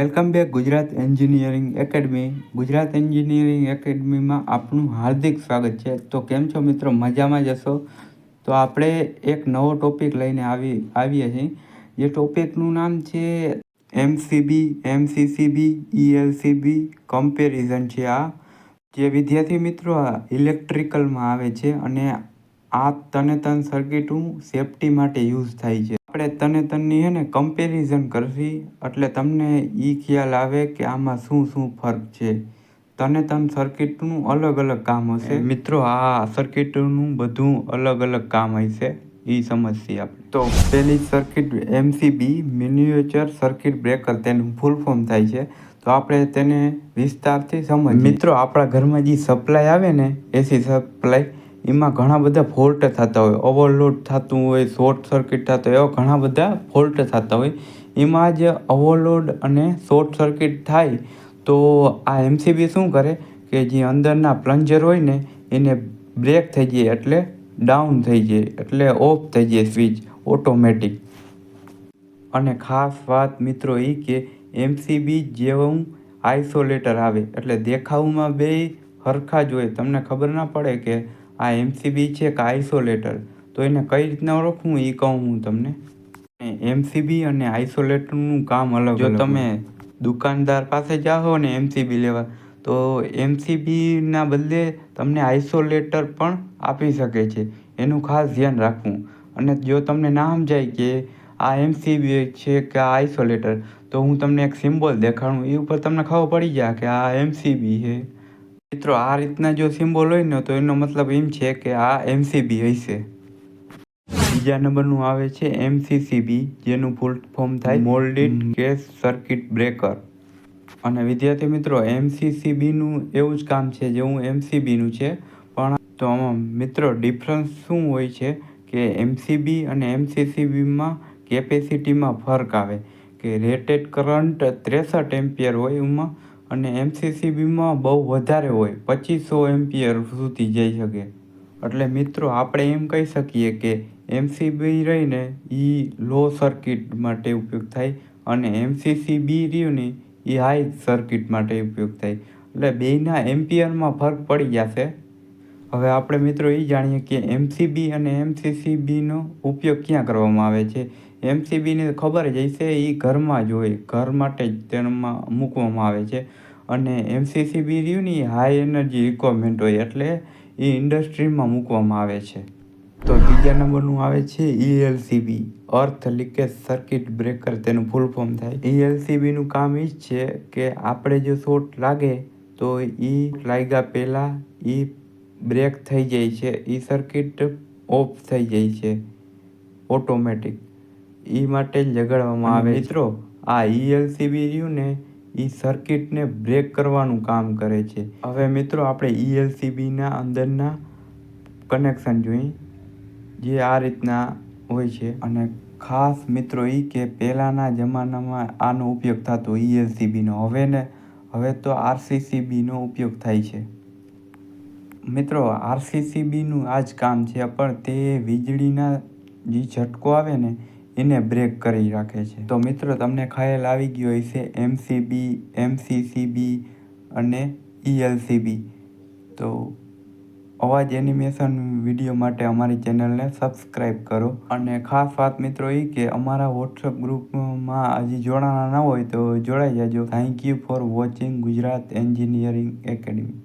Welcome back Gujarat engineering academy. Gujarat engineering એકેડમીમાં આપનું હાર્દિક સ્વાગત છે. તો કેમ છો મિત્રો, મજામાં જશો? તો આપણે એક નવો ટોપિક લઈને આવીએ છીએ. જે ટોપિકનું નામ છે એમસીબી, એમસીસીબી, ઈએલસીબી કમ્પેરિઝન છે. આ જે વિદ્યાર્થી મિત્રો ઇલેક્ટ્રિકલમાં આવે છે અને આ તને સર્કિટનું સેફટી માટે યુઝ થાય છે. આપણે તનની ને કમ્પેરિઝન કરશી એટલે તમને એ ખ્યાલ આવે કે આમાં શું ફરક છે. તન સર્કિટનું અલગ અલગ કામ હશે મિત્રો. આ સર્કિટનું બધું અલગ અલગ કામ હશે, એ સમજશે આપણે. તો પહેલી circuit MCB, miniature circuit breaker, તેનું ફૂલ ફોર્મ થાય છે. તો આપણે તેને વિસ્તારથી સમજીએ. મિત્રો, આપણા ઘરમાં જે સપ્લાય આવે ને, એસી સપ્લાય, એમાં ઘણા બધા ફોલ્ટ થતા હોય. ઓવરલોડ થતું હોય, શોર્ટ સર્કિટ થતો હોય, એવા ઘણા બધા ફોલ્ટ થતા હોય. એમાં જ ઓવરલોડ અને શોર્ટ સર્કિટ થાય તો આ એમસીબી શું કરે કે જે અંદરના પ્લન્જર હોય ને એને બ્રેક થઈ જાય, એટલે ડાઉન થઈ જાય, એટલે ઓફ થઈ જાય સ્વિચ ઓટોમેટિક. અને ખાસ વાત મિત્રો એ કે એમસીબી જેવું આઇસોલેટર આવે એટલે દેખાવમાં બે હરખા જ હોય. તમને ખબર ના પડે કે આ એમસીબી છે કે આઇસોલેટર. તો એને કઈ રીતના ઓળખવું એ કહું હું તમને. એમસીબી અને આઇસોલેટરનું કામ અલગ. જો તમે દુકાનદાર પાસે જાઓ ને એમસીબી લેવા, તો એમસીબીના બદલે તમને આઇસોલેટર પણ આપી શકે છે. એનું ખાસ ધ્યાન રાખવું. અને જો તમને ના સમજાય કે આ એમસીબી છે કે આ આઇસોલેટર, તો હું તમને એક સિમ્બોલ દેખાડું, એ ઉપર તમને ખબર પડી જાય કે આ એમસીબી છે. મિત્રો, આ રીતના જો સિમ્બોલ હોય ને તો એનો મતલબ એમ છે કે આ એમસીબી હશે. બીજા નંબરનું આવે છે એમસીસીબી, જેનું ફૂલ ફોર્મ થાય મોલ્ડેડ કેસ સર્કિટ બ્રેકર. અને વિદ્યાર્થી મિત્રો, એમસીસીબીનું એવું જ કામ છે જેવું એમસીબીનું છે. પણ તો આમાં મિત્રો ડિફરન્સ શું હોય છે કે એમસીબી અને એમસીસીબીમાં કેપેસિટીમાં ફરક આવે કે રેટેડ કરંટ 63 એમ્પિયર હોય એમાં, અને એમસીસીબીમાં બહુ વધારે હોય, 2500 એમ્પિયર સુધી જઈ શકે. એટલે મિત્રો આપણે એમ કહી શકીએ કે એમસીબી રહીને એ લો સર્કિટ માટે ઉપયોગ થાય અને એમસીસીબી રહ્યું ને એ હાઈ સર્કિટ માટે ઉપયોગ થાય. એટલે બેયના એમ્પિયરમાં ફરક પડી જશે. હવે આપણે મિત્રો એ જાણીએ કે એમસીબી અને એમસીસીબીનો ઉપયોગ ક્યાં કરવામાં આવે છે. એમસીબીને ખબર જ હશે, એ ઘરમાં જ હોય, ઘર માટે જ તેમાં મૂકવામાં આવે છે. અને એમસીસીબી રહ્યું ને એ હાઈ એનર્જી રિક્વાયરમેન્ટ હોય, એટલે એ ઇન્ડસ્ટ્રીમાં મૂકવામાં આવે છે. તો ત્રીજા નંબરનું આવે છે ઈએલસીબી, અર્થ લીકેજ સર્કિટ બ્રેકર, તેનું ફૂલ ફોર્મ થાય. ઈએલસીબીનું કામ એ જ છે કે આપણે જો શોર્ટ લાગે તો એ લાગ્યા પહેલાં એ બ્રેક થઈ જાય છે, એ સર્કિટ ઓફ થઈ જાય છે ઓટોમેટિક. એ માટે જ લગાડવામાં આવે. મિત્રો, આ ઈએલસીબી રહ્યું ને એ સર્કિટને બ્રેક કરવાનું કામ કરે છે. હવે મિત્રો આપણે ઈએલસીબીના અંદરના કનેક્શન જોઈએ, જે આ રીતના હોય છે. અને ખાસ મિત્રો એ કે પહેલાંના જમાનામાં આનો ઉપયોગ થતો ઈએલસીબીનો. હવે તો આરસીસીબીનો ઉપયોગ થાય છે. મિત્રો, આરસીસીબીનું આ જ કામ છે, પણ તે વીજળીના જે ઝટકો આવે ને એને બ્રેક કરી રાખે છે. તો મિત્રો તમને ખ્યાલ આવી ગયો હશે એમસીબી, એમસીસીબી અને ઈએલસીબી. તો અવાજ એનિમેશન વિડીયો માટે અમારી ચેનલને સબસ્ક્રાઈબ કરો. અને ખાસ વાત મિત્રો એ કે અમારા વોટ્સઅપ ગ્રુપમાં હજી જોડાના ના હોય તો જોડાઈ જજો. Thank you for watching Gujarat engineering academy.